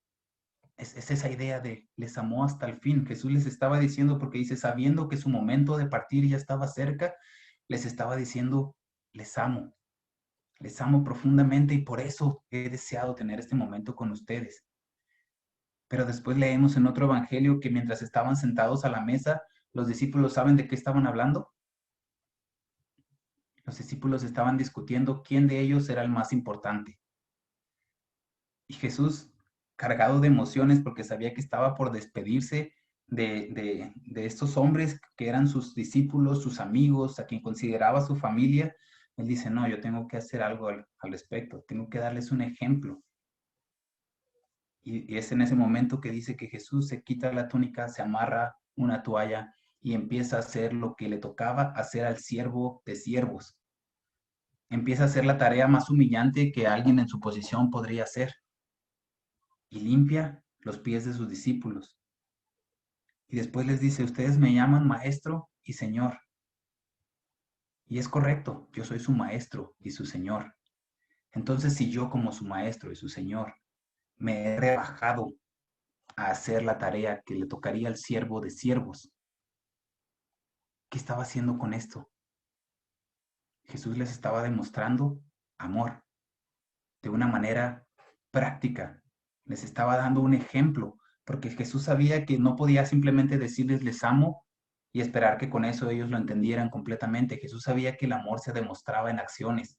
Es esa idea de les amó hasta el fin. Jesús les estaba diciendo, porque dice, sabiendo que su momento de partir ya estaba cerca, les estaba diciendo, les amo profundamente y por eso he deseado tener este momento con ustedes. Pero después leemos en otro evangelio que mientras estaban sentados a la mesa, los discípulos saben de qué estaban hablando. Los discípulos estaban discutiendo quién de ellos era el más importante. Y Jesús, cargado de emociones porque sabía que estaba por despedirse de estos hombres que eran sus discípulos, sus amigos, a quien consideraba su familia, él dice, no, yo tengo que hacer algo al respecto, tengo que darles un ejemplo. Y es en ese momento que dice que Jesús se quita la túnica, se amarra una toalla y empieza a hacer lo que le tocaba hacer al siervo de siervos. Empieza a hacer la tarea más humillante que alguien en su posición podría hacer y limpia los pies de sus discípulos. Y después les dice, ustedes me llaman maestro y señor. Y es correcto, yo soy su maestro y su señor. Entonces, si yo como su maestro y su señor me he rebajado a hacer la tarea que le tocaría al siervo de siervos, ¿qué estaba haciendo con esto? Jesús les estaba demostrando amor. de una manera práctica. Les estaba dando un ejemplo, porque Jesús sabía que no podía simplemente decirles les amo y esperar que con eso ellos lo entendieran completamente. Jesús sabía que el amor se demostraba en acciones.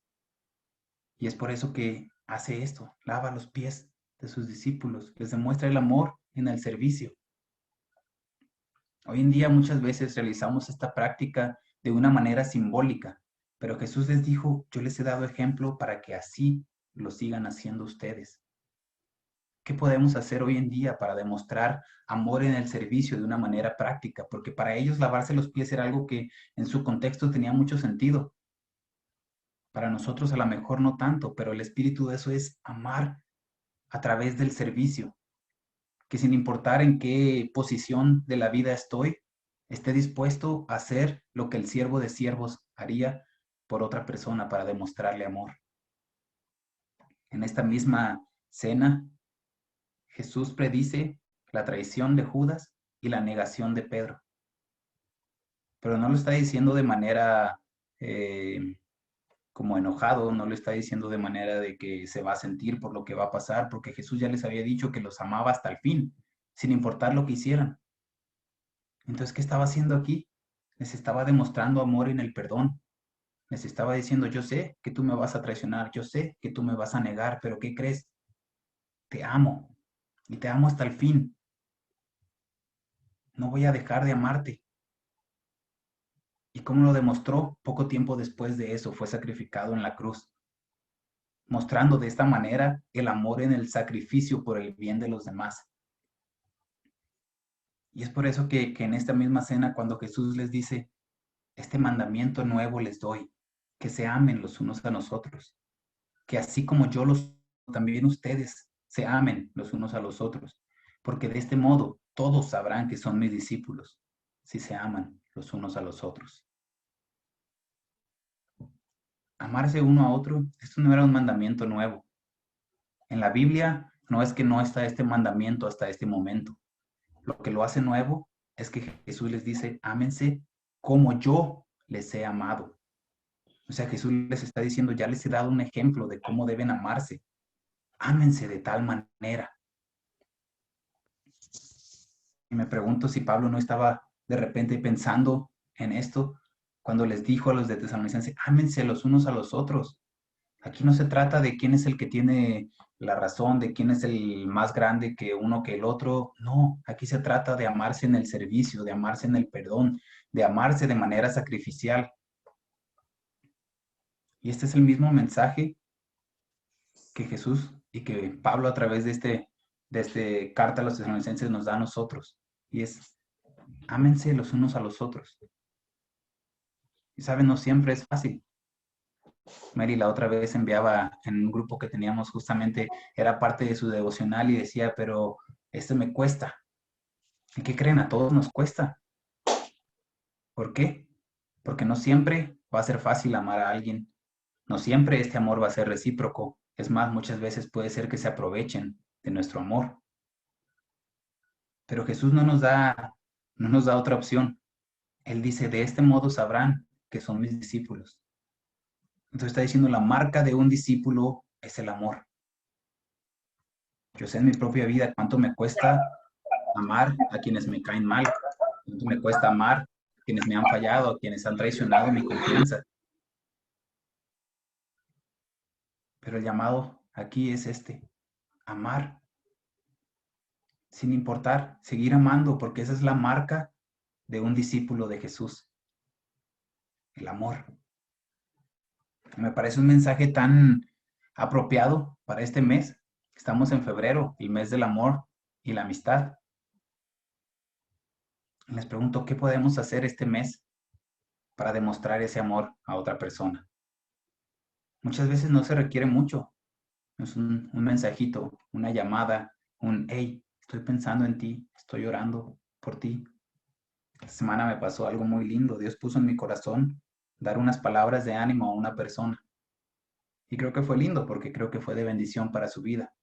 Y es por eso que hace esto, lava los pies de sus discípulos, les demuestra el amor en el servicio. Hoy en día muchas veces realizamos esta práctica de una manera simbólica, pero Jesús les dijo, yo les he dado ejemplo para que así lo sigan haciendo ustedes. ¿Qué podemos hacer hoy en día para demostrar amor en el servicio de una manera práctica? Porque para ellos lavarse los pies era algo que en su contexto tenía mucho sentido. Para nosotros a lo mejor no tanto, pero el espíritu de eso es amar a través del servicio, que sin importar en qué posición de la vida estoy, esté dispuesto a hacer lo que el siervo de siervos haría por otra persona para demostrarle amor. En esta misma cena, Jesús predice la traición de Judas y la negación de Pedro, pero no lo está diciendo de manera como enojado, no lo está diciendo de manera de que se va a sentir por lo que va a pasar, porque Jesús ya les había dicho que los amaba hasta el fin, sin importar lo que hicieran. Entonces, ¿qué estaba haciendo aquí? Les estaba demostrando amor en el perdón. Les estaba diciendo, yo sé que tú me vas a traicionar, yo sé que tú me vas a negar, pero ¿qué crees? Te amo y te amo hasta el fin. No voy a dejar de amarte. ¿Y cómo lo demostró? Poco tiempo después de eso fue sacrificado en la cruz, mostrando de esta manera el amor en el sacrificio por el bien de los demás. Y es por eso que en esta misma cena, cuando Jesús les dice, este mandamiento nuevo les doy, que se amen los unos a los otros, que así como yo los también ustedes se amen los unos a los otros, porque de este modo todos sabrán que son mis discípulos, si se aman los unos a los otros. Amarse uno a otro, esto no era un mandamiento nuevo. En la Biblia no es que no está este mandamiento hasta este momento. Lo que lo hace nuevo es que Jesús les dice, ámense como yo les he amado. O sea, Jesús les está diciendo, ya les he dado un ejemplo de cómo deben amarse. Ámense de tal manera. Y me pregunto si Pablo no estaba de repente pensando en esto cuando les dijo a los de Tesalonicenses, ámense los unos a los otros. Aquí no se trata de quién es el que tiene la razón, de quién es el más grande que uno que el otro. No, aquí se trata de amarse en el servicio, de amarse en el perdón, de amarse de manera sacrificial. Y este es el mismo mensaje que Jesús y que Pablo a través de este carta a los tesalonicenses nos da a nosotros. Y es, ámense los unos a los otros. Y saben, no siempre es fácil. Mary la otra vez enviaba en un grupo que teníamos justamente, era parte de su devocional y decía, pero esto me cuesta. ¿Y qué creen? A todos nos cuesta. ¿Por qué? Porque no siempre va a ser fácil amar a alguien. No siempre este amor va a ser recíproco. Es más, muchas veces puede ser que se aprovechen de nuestro amor. Pero Jesús no nos da otra opción. Él dice, de este modo sabrán que son mis discípulos. Entonces está diciendo, la marca de un discípulo es el amor. Yo sé en mi propia vida cuánto me cuesta amar a quienes me caen mal, cuánto me cuesta amar a quienes me han fallado, a quienes han traicionado mi confianza. Pero el llamado aquí es este, amar sin importar, seguir amando, porque esa es la marca de un discípulo de Jesús, el amor. Me parece un mensaje tan apropiado para este mes. Estamos en febrero, el mes del amor y la amistad. Les pregunto, ¿qué podemos hacer este mes para demostrar ese amor a otra persona? Muchas veces no se requiere mucho. Es un mensajito, una llamada, un hey, estoy pensando en ti, estoy orando por ti. Esta semana me pasó algo muy lindo. Dios puso en mi corazón dar unas palabras de ánimo a una persona. Y creo que fue lindo porque creo que fue de bendición para su vida.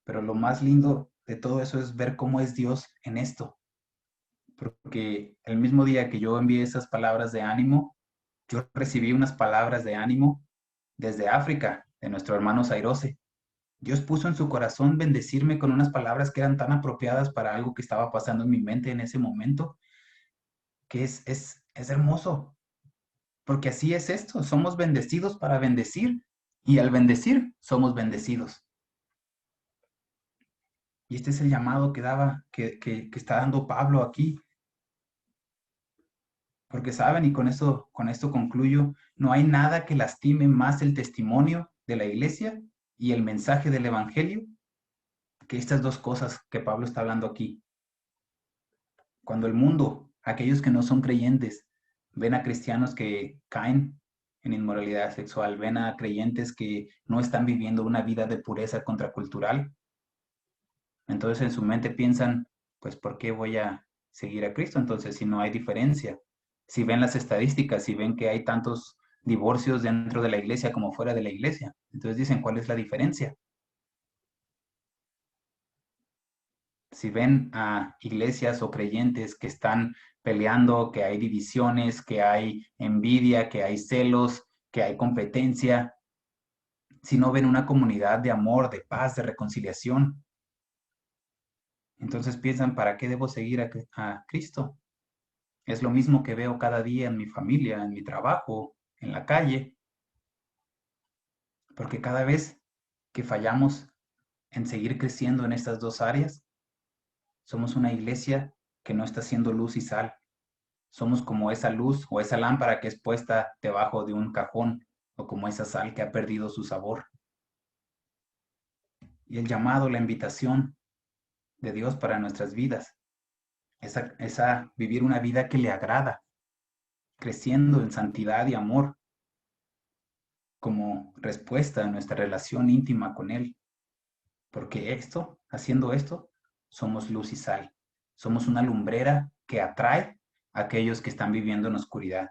Pero lo más lindo de todo eso es ver cómo es Dios en esto. Porque el mismo día que yo envié esas palabras de ánimo, yo recibí unas palabras de ánimo desde África, de nuestro hermano Sairose. Dios puso en su corazón bendecirme con unas palabras que eran tan apropiadas para algo que estaba pasando en mi mente en ese momento, que es hermoso, porque así es esto, somos bendecidos para bendecir, y al bendecir somos bendecidos. Y este es el llamado que está dando Pablo aquí. Porque saben, y con esto concluyo, no hay nada que lastime más el testimonio de la iglesia y el mensaje del evangelio que estas dos cosas que Pablo está hablando aquí. Cuando el mundo, aquellos que no son creyentes, ven a cristianos que caen en inmoralidad sexual, ven a creyentes que no están viviendo una vida de pureza contracultural, entonces en su mente piensan, pues, ¿por qué voy a seguir a Cristo? Entonces, si no hay diferencia, si ven las estadísticas, si ven que hay tantos divorcios dentro de la iglesia como fuera de la iglesia, entonces dicen, ¿cuál es la diferencia? Si ven a iglesias o creyentes que están peleando, que hay divisiones, que hay envidia, que hay celos, que hay competencia, si no ven una comunidad de amor, de paz, de reconciliación, entonces piensan, ¿para qué debo seguir a Cristo? Es lo mismo que veo cada día en mi familia, en mi trabajo, en la calle, porque cada vez que fallamos en seguir creciendo en estas dos áreas, somos una iglesia que no está haciendo luz y sal. Somos como esa luz o esa lámpara que es puesta debajo de un cajón, o como esa sal que ha perdido su sabor. Y el llamado, la invitación de Dios para nuestras vidas es a vivir una vida que le agrada, creciendo en santidad y amor como respuesta a nuestra relación íntima con Él. Porque haciendo esto, somos luz y sal. Somos una lumbrera que atrae a aquellos que están viviendo en oscuridad.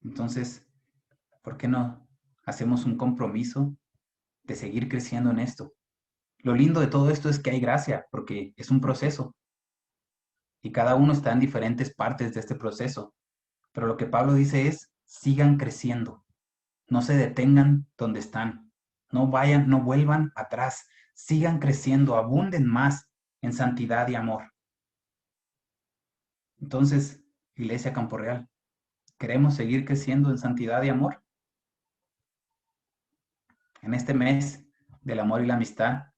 Entonces, ¿por qué no hacemos un compromiso de seguir creciendo en esto? Lo lindo de todo esto es que hay gracia, porque es un proceso y cada uno está en diferentes partes de este proceso. Pero lo que Pablo dice es, sigan creciendo, no se detengan donde están, no vayan, no vuelvan atrás, sigan creciendo, abunden más en santidad y amor. Entonces, Iglesia Campo Real, ¿queremos seguir creciendo en santidad y amor? En este mes del amor y la amistad,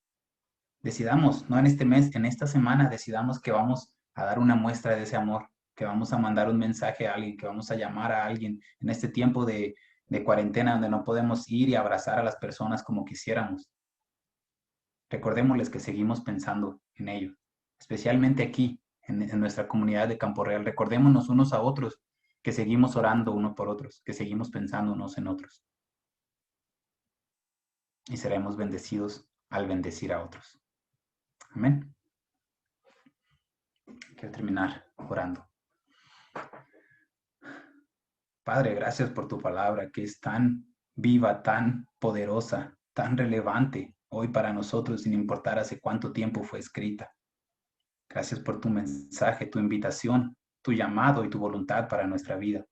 decidamos, no en este mes, en esta semana, decidamos que vamos a dar una muestra de ese amor, que vamos a mandar un mensaje a alguien, que vamos a llamar a alguien en este tiempo de cuarentena donde no podemos ir y abrazar a las personas como quisiéramos. Recordémosles que seguimos pensando en ellos, especialmente aquí, en nuestra comunidad de Campo Real. Recordémonos unos a otros que seguimos orando unos por otros, que seguimos pensando unos en otros. Y seremos bendecidos al bendecir a otros. Amén. Quiero terminar orando. Padre, gracias por tu palabra que es tan viva, tan poderosa, tan relevante hoy para nosotros, sin importar hace cuánto tiempo fue escrita. Gracias por tu mensaje, tu invitación, tu llamado y tu voluntad para nuestra vida.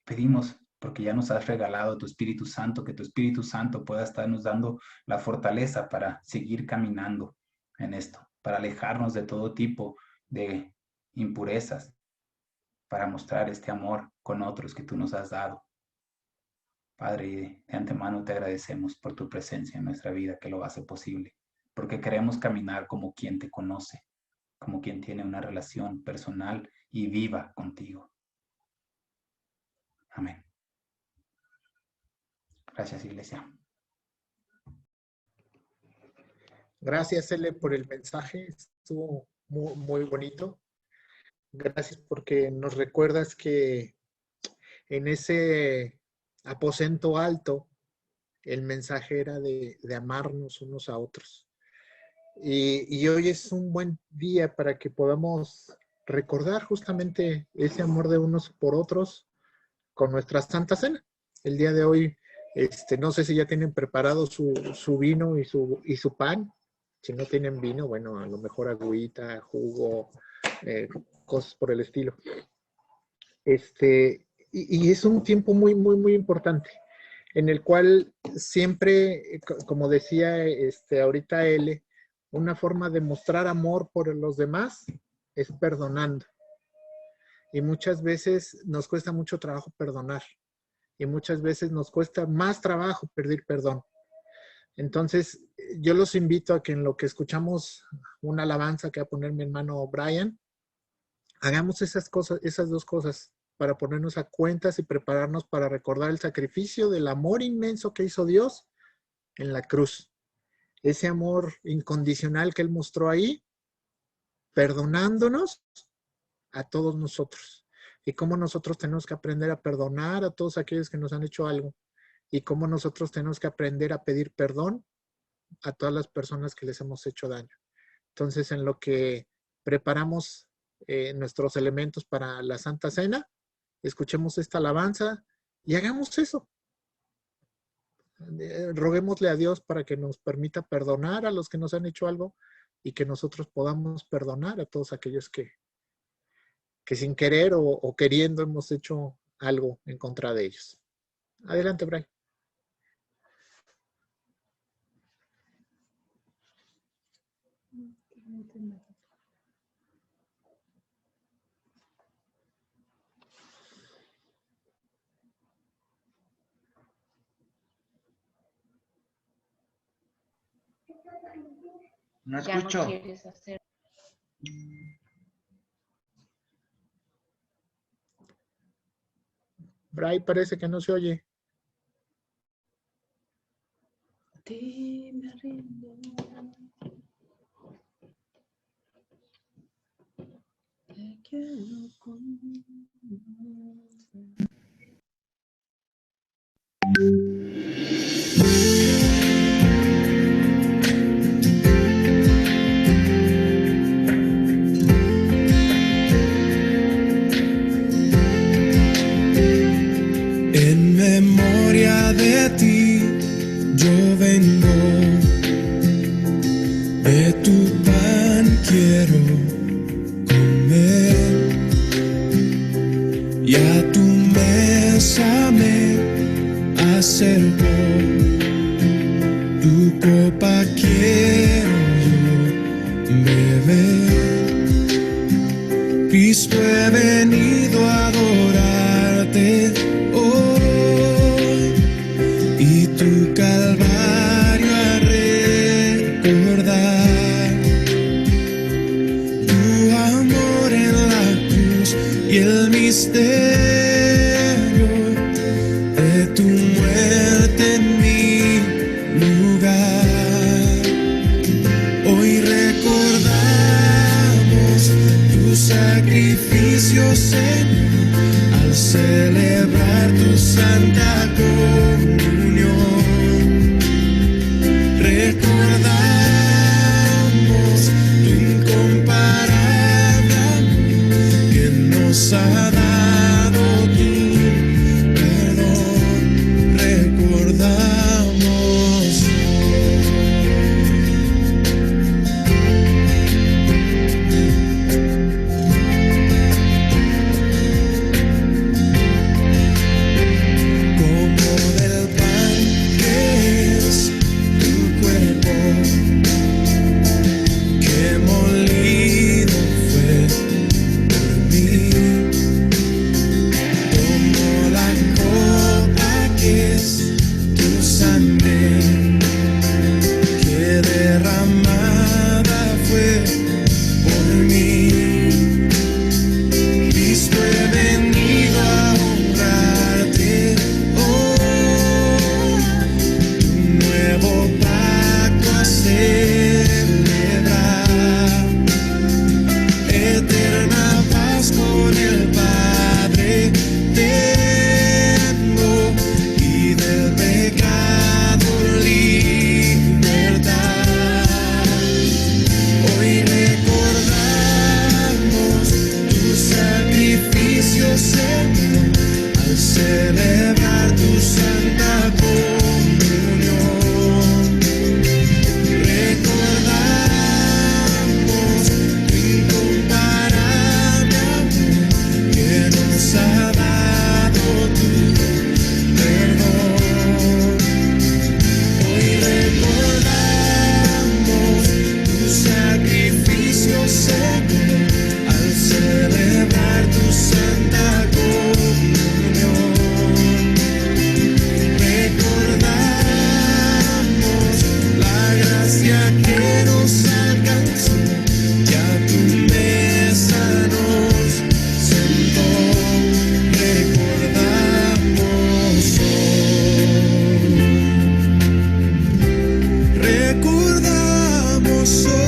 Pedimos, porque ya nos has regalado tu Espíritu Santo, que tu Espíritu Santo pueda estarnos dando la fortaleza para seguir caminando en esto, para alejarnos de todo tipo de impurezas, para mostrar este amor con otros que tú nos has dado. Padre, de antemano te agradecemos por tu presencia en nuestra vida que lo hace posible, porque queremos caminar como quien te conoce, como quien tiene una relación personal y viva contigo. Amén. Gracias, Iglesia. Gracias, Ele, por el mensaje. Estuvo muy, muy bonito. Gracias porque nos recuerdas que en ese aposento alto el mensaje era de amarnos unos a otros. Y hoy es un buen día para que podamos recordar justamente ese amor de unos por otros con nuestra Santa Cena. El día de hoy, no sé si ya tienen preparado su vino y su pan. Si no tienen vino, bueno, a lo mejor agüita, jugo, cosas por el estilo. y es un tiempo muy, muy, muy importante, en el cual siempre, como decía ahorita L, una forma de mostrar amor por los demás es perdonando. Y muchas veces nos cuesta mucho trabajo perdonar. Y muchas veces nos cuesta más trabajo pedir perdón. Entonces, yo los invito a que en lo que escuchamos una alabanza que va a poner mi hermano Brian, hagamos esas cosas, esas dos cosas, para ponernos a cuentas y prepararnos para recordar el sacrificio del amor inmenso que hizo Dios en la cruz. Ese amor incondicional que Él mostró ahí, perdonándonos a todos nosotros. Y cómo nosotros tenemos que aprender a perdonar a todos aquellos que nos han hecho algo. Y cómo nosotros tenemos que aprender a pedir perdón a todas las personas que les hemos hecho daño. Entonces, en lo que preparamos nuestros elementos para la Santa Cena, escuchemos esta alabanza y hagamos eso. Roguémosle a Dios para que nos permita perdonar a los que nos han hecho algo y que nosotros podamos perdonar a todos aquellos que sin querer o queriendo hemos hecho algo en contra de ellos. Adelante, Brian. No Ya no escucho. quieres hacer. Brian parece que no se oye. A ti me rindo. Te quiero conocer. En memoria de ti yo vengo, de tu pan quiero comer y a tu mesa me acerco, tu copa quiero beber. Cristo, he venido a adorarte hoy y tu calvario a recordar, tu amor en la cruz y el misterio de tu muerte en mi lugar. Hoy recordamos tu sacrificio, Señor, al celebrar tu santa comunión. Recordamos tu incomparable amor que nos ha dado tu perdón. Recordamos gracia que nos alcanzó, ya tu mesa nos sentó, recordamos hoy, recordamos hoy.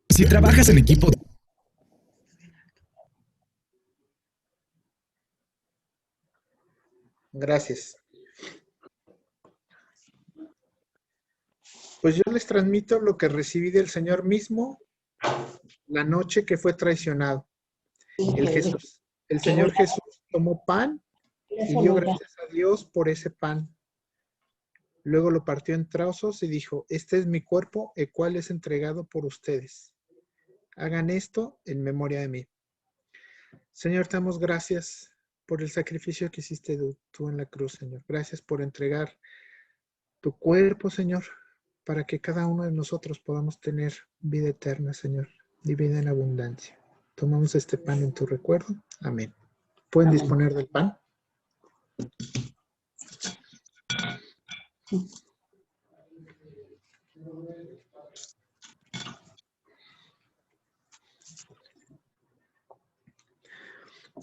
Si trabajas en equipo... Gracias. Pues yo les transmito lo que recibí del Señor mismo la noche que fue traicionado. El Señor Jesús tomó pan y dio gracias a Dios por ese pan. Luego lo partió en trozos y dijo, este es mi cuerpo, el cual es entregado por ustedes. Hagan esto en memoria de mí. Señor, te damos gracias por el sacrificio que hiciste tú en la cruz, Señor. Gracias por entregar tu cuerpo, Señor, para que cada uno de nosotros podamos tener vida eterna, Señor, y vida en abundancia. Tomamos este pan en tu recuerdo. Amén. ¿Pueden disponer del pan?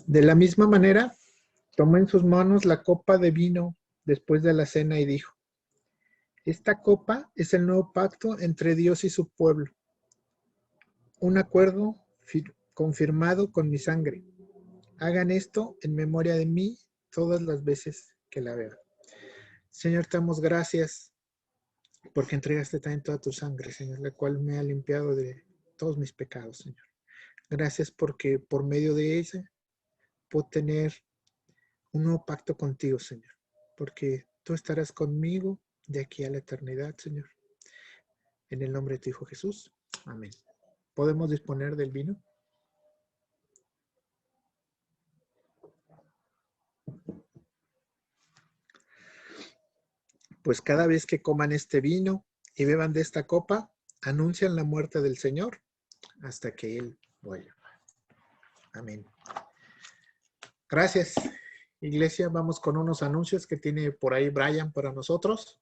De la misma manera, tomó en sus manos la copa de vino después de la cena y dijo, esta copa es el nuevo pacto entre Dios y su pueblo, un acuerdo confirmado con mi sangre. Hagan esto en memoria de mí todas las veces que la vean. Señor, te damos gracias porque entregaste también toda tu sangre, Señor, la cual me ha limpiado de todos mis pecados, Señor. Gracias porque por medio de ella puedo tener un nuevo pacto contigo, Señor, porque tú estarás conmigo de aquí a la eternidad, Señor. En el nombre de tu Hijo Jesús. Amén. ¿Podemos disponer del vino? Pues cada vez que coman este vino y beban de esta copa, anuncian la muerte del Señor hasta que Él vuelva. Amén. Gracias, Iglesia. Vamos con unos anuncios que tiene por ahí Brian para nosotros.